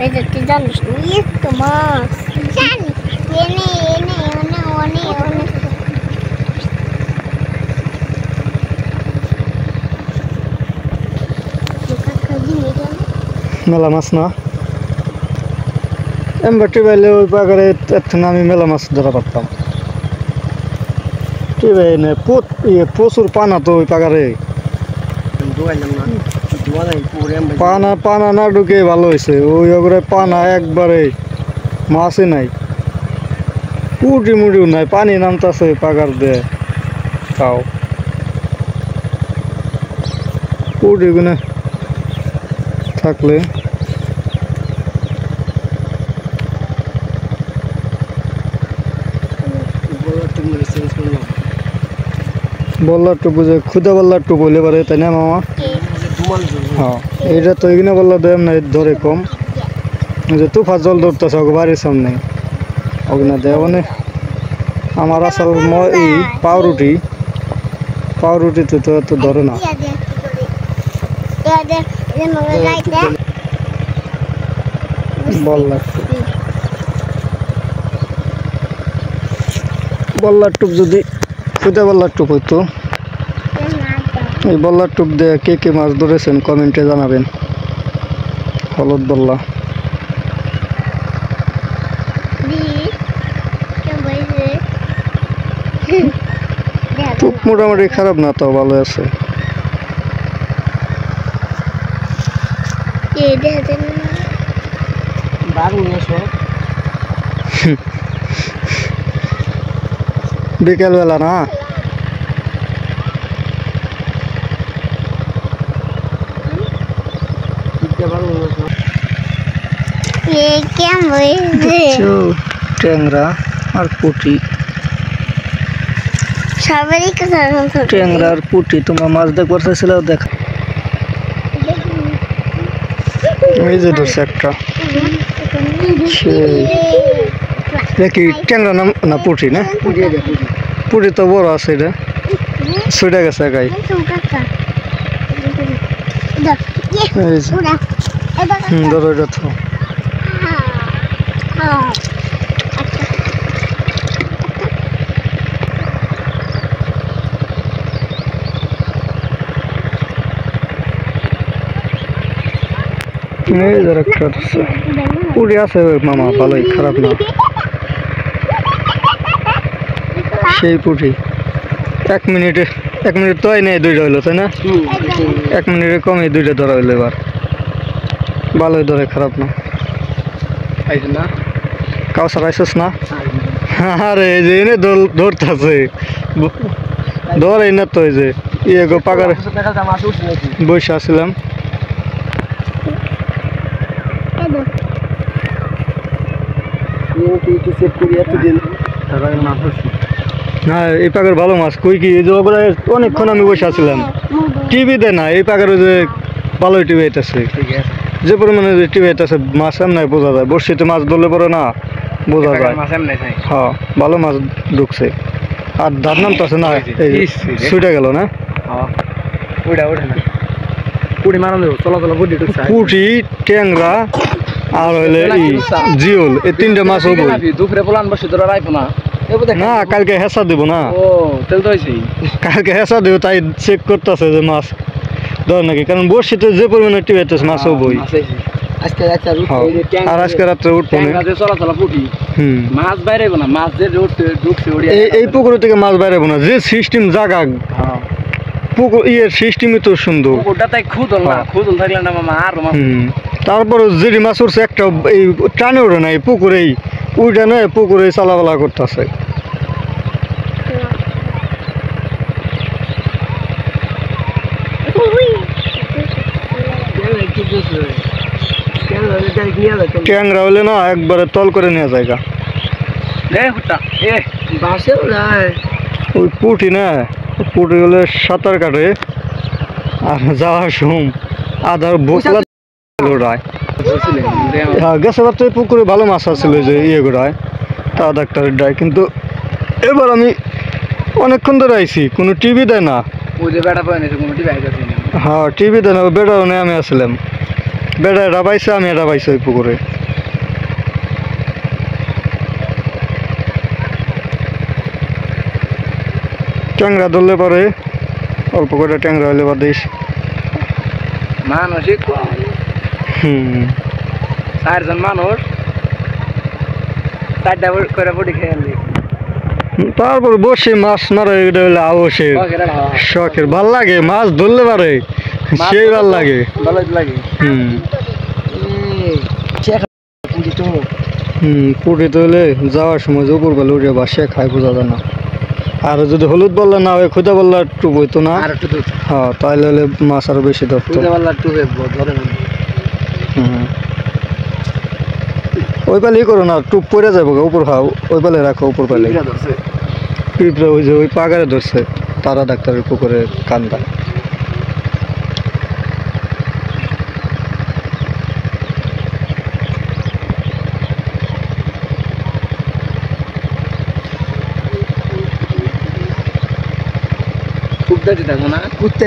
এটা তুই জানিস নি তো মাছ জানি এনে এনে এনে অনে অনে মেলা মাছ না এমবাটি বাইলে ওই পাগারে এখন আমি মেলা মাছ ধরা পারতাম প্রচুর পানা তো ওই পাগারে পানা পানা না ঢুকে ভালো হয়েছে ওই ওগুলো পানা একবারে মাছই নাই পুটি মুটিও নাই পানি নামতেছে পাগার দিয়ে তাও পুটি গুনে থাকলে বল্লার টুপ যে খুদা বল্লার টুপ হইলে পারে তাই না মামা হ্যাঁ এইটা তো এখানে বললা দেয় না ধরে কম যে তুফা জল ধরতেছে ওকে বাড়ির সামনে ওখানে দেয় মানে আমার আসল এই পাউরুটিতে তো এত ধরে না বল্লার টুপ যদি খুদা বল্লার টুপ হইতো এই বল্লার টুপ দিয়ে কে কে মাছ ধরেছেন কমেন্টে জানাবেন হলুদ বল্লা টুপ মোটামুটি খারাপ না তো ভালো আছে বিকেলবেলা না ট্যাংরা আর পুঁটি ট্যাংরা আর পুঁটি তোমরা মাছ দেখবার চাইছিল দেখা এই যে ধরছে একটা দেখি ট্যাংরা না পুঁটি না পুঁটি তো বড় আছে এটা ছুটে গেছে একাই ধরো এটা তো পুরি আছে মামা ভালোই খারাপ না সেই পুরি 1 মিনিট তো নেই দুইটা হইলো তাই না 1 মিনিটের কমে দুইটা ধরা হইলো এবার ভালোই ধরে খারাপ না কাউসার আইসস না আরে এই যে এনে ধরতেছে ধরে না তো এই যে ইয়ে গো পাগারে বসে আসছিলাম না এই পাগার ভালো মাছ কই কি অনেকক্ষণ আমি বসে আছিলাম টিভি দেয় না এই পাগার যে ভালোই টিভি আইতেছে যে পরিমাণে যে টিভি আইতেছে মাছ এমনি বোঝা যায় বর্ষিতে মাছ ধরলে পরে না বোঝা যায় হ্যাঁ ভালো মাছ ঢুকছে আর ধার নামতেছে না ছুটে গেল না পুঁটি ট্যাংরা আর হইলে জিওল এই 3টে মাছ হবো না কালকে হেসা দিব না কালকে হেসা দিব তাই চেক করতেছে যে মাছ ধর নাকি কারণ বর্ষিতে যে পরিমাণে টিভি আইতেছে মাছ হবোই আর আজকে রাত্রে উঠবো এই পুকুর থেকে মাছ বাইরে না যে সিস্টেম জায়গা পুকুর সিস্টেমই তো সুন্দর তারপর যেটি মাছ উঠছে একটা এই টানে ওঠে না এই পুকুরেই উঠে নয় পুকুরে চালাবালা করতেছে ট্যাংরা হলে না একবারে তল করে নেওয়া জায়গা ওই পুঁটি না পুঁটি হলে সাঁতার কাটে আর যাওয়ার সময় আধার বোকলা গেছে বার তো পুকুরে ভালো মাছ আসছিল যে ইয়ে গোড়ায় তা ডাক্তারের ডায় কিন্তু এবার আমি অনেকক্ষণ ধরে আইছি কোনো টিভি দেয় না হ্যাঁ টিভি দেয় না বেড়াও নেই আমি আসলাম বেড়া এটা পাইছে আমি এটা পাইছি ওই পুকুরে ট্যাংরা ধরলে পারে অল্প করে ট্যাংরা হলে বা দিস মানুষই কম হুম 4 জন মানুষ 4টা করে পড়ি খেয়ে আনলি তারপর বসে মাছ মারা এটা হলে আবশ্যক শখের ভাল লাগে মাছ ধরলে পারে সেই ভাল লাগে ভালো লাগে হুম পুঁজি তো পুটি ধরলে যাওয়ার সময় যে উপর বেলা উঠে বাসে খায় বোঝা যায় না আর যদি হলুদ বললা না হয় খুদা বললা একটু বইতো না আর একটু দুধ হ্যাঁ তাহলে হলে মাছ আরো বেশি ধরতো পুঁজি বাল্লা একটু ধরে হুম ওই পালে করো না টুপ পরে যাবো গা, উপর খাও ওই পালে রাখো উপর পালে ধরছে পিঁপড়ে ওই যে ওই পাগারে ধরছে তারা ডাক্তারের পুকুরে কান্দা খুব দাঁড়িয়ে থাকবো না কুত্তে